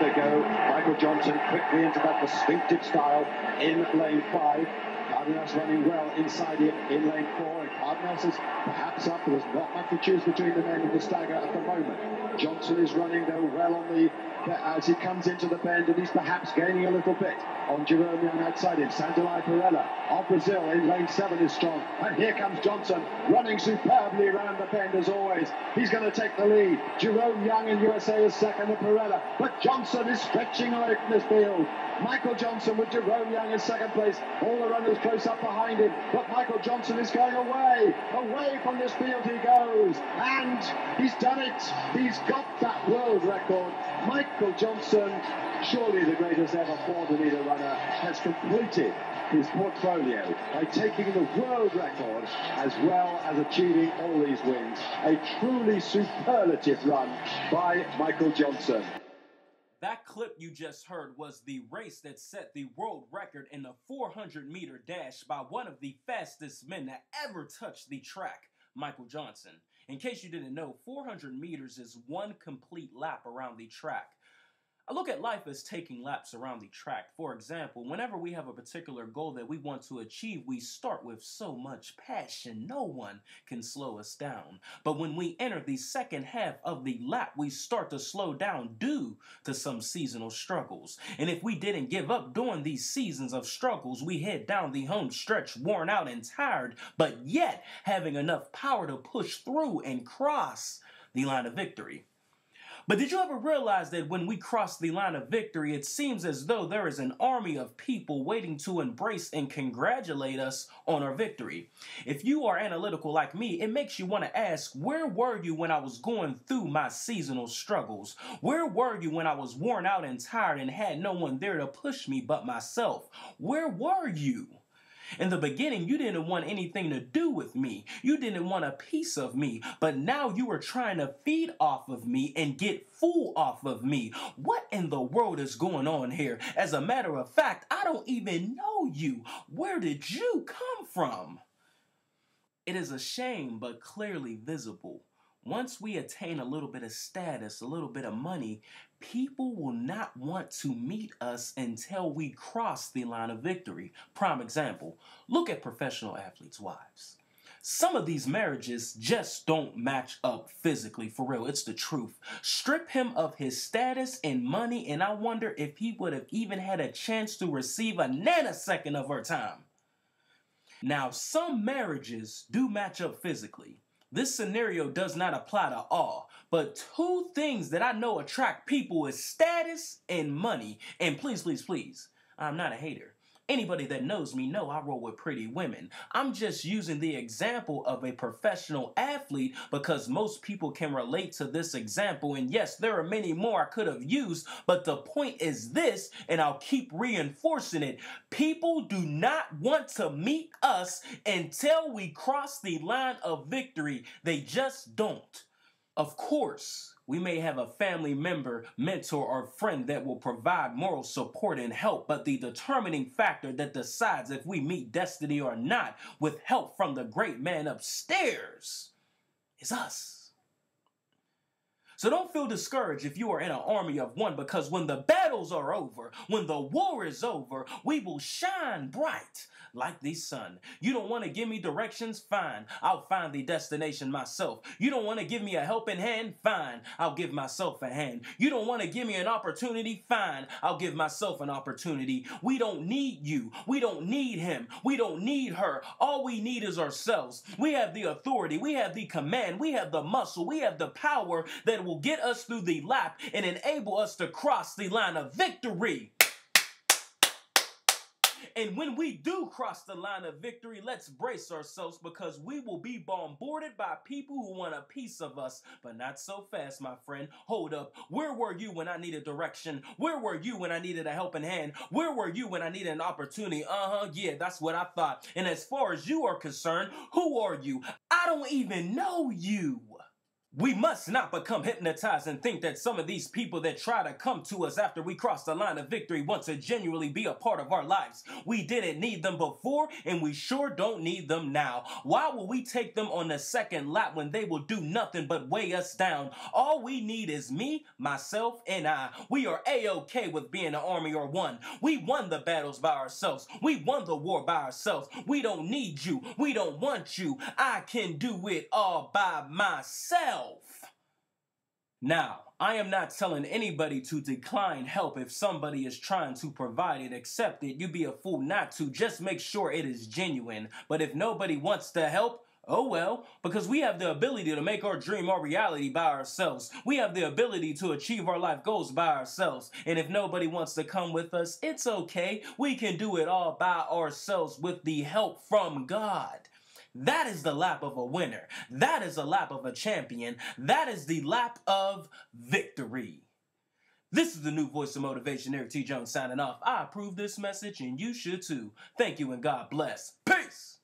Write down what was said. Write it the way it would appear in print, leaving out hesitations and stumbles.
they go. Michael Johnson quickly into that distinctive style in lane 5. Cardenas running well inside him in lane 4, and Cardenas is perhaps up. There's not much to choose between the men of the stagger at the moment. Johnson is running though well on the as he comes into the bend, and he's perhaps gaining a little bit on Jerome Young outside him. Sandalai Perella of Brazil in lane 7 is strong, and here comes Johnson running superbly around the bend as always. He's going to take the lead. Jerome Young in USA is second, and Perella, but Johnson is stretching away from this field. Michael Johnson with Jerome Young in second place. All the runners close up behind him, but Michael Johnson is going away from this field he goes, and he's done it. He's got that world record. Michael Johnson, surely the greatest ever Ford-Anita runner, has completed his portfolio by taking the world record as well as achieving all these wins. A truly superlative run by Michael Johnson. That clip you just heard was the race that set the world record in the 400-meter dash by one of the fastest men that ever touched the track, Michael Johnson. In case you didn't know, 400 meters is one complete lap around the track. I look at life as taking laps around the track. For example, whenever we have a particular goal that we want to achieve, we start with so much passion. No one can slow us down. But when we enter the second half of the lap, we start to slow down due to some seasonal struggles. And if we didn't give up during these seasons of struggles, we head down the home stretch worn out and tired, but yet having enough power to push through and cross the line of victory. But did you ever realize that when we cross the line of victory, it seems as though there is an army of people waiting to embrace and congratulate us on our victory? If you are analytical like me, it makes you want to ask, where were you when I was going through my seasonal struggles? Where were you when I was worn out and tired and had no one there to push me but myself? Where were you? In the beginning, you didn't want anything to do with me. You didn't want a piece of me. But now you are trying to feed off of me and get full off of me. What in the world is going on here? As a matter of fact, I don't even know you. Where did you come from? It is a shame, but clearly visible. Once we attain a little bit of status, a little bit of money, people will not want to meet us until we cross the line of victory. Prime example, look at professional athletes' wives. Some of these marriages just don't match up physically, for real, it's the truth. Strip him of his status and money, and I wonder if he would have even had a chance to receive a nanosecond of her time. Now, some marriages do match up physically. This scenario does not apply to all, but two things that I know attract people is status and money. And please, please, please, I'm not a hater. Anybody that knows me know I roll with pretty women. I'm just using the example of a professional athlete because most people can relate to this example. And yes, there are many more I could have used, but the point is this, and I'll keep reinforcing it. People do not want to meet us until we cross the line of victory. They just don't. Of course, we may have a family member, mentor, or friend that will provide moral support and help, but the determining factor that decides if we meet destiny or not with help from the great man upstairs is us. So don't feel discouraged if you are in an army of one, because when the battles are over, when the war is over, we will shine bright like the sun. You don't want to give me directions? Fine. I'll find the destination myself. You don't want to give me a helping hand? Fine. I'll give myself a hand. You don't want to give me an opportunity? Fine. I'll give myself an opportunity. We don't need you. We don't need him. We don't need her. All we need is ourselves. We have the authority. We have the command. We have the muscle. We have the power that will get us through the lap and enable us to cross the line of victory. And when we do cross the line of victory, let's brace ourselves, because we will be bombarded by people who want a piece of us, but not so fast, my friend. Hold up. Where were you when I needed direction? Where were you when I needed a helping hand? Where were you when I needed an opportunity? Yeah, that's what I thought. And as far as you are concerned, who are you? I don't even know you. We must not become hypnotized and think that some of these people that try to come to us after we cross the line of victory want to genuinely be a part of our lives. We didn't need them before, and we sure don't need them now. Why will we take them on the second lap when they will do nothing but weigh us down? All we need is me, myself, and I. We are A-OK with being an army or one. We won the battles by ourselves. We won the war by ourselves. We don't need you. We don't want you. I can do it all by myself. Now, I am not telling anybody to decline help if somebody is trying to provide it. Accept it. You'd be a fool not to. Just make sure it is genuine. But if nobody wants to help, oh well, because we have the ability to make our dream our reality by ourselves. We have the ability to achieve our life goals by ourselves. And if nobody wants to come with us, it's okay. We can do it all by ourselves with the help from God. That is the lap of a winner. That is the lap of a champion. That is the lap of victory. This is the new voice of motivation, Eric T. Jones signing off. I approve this message and you should too. Thank you and God bless. Peace.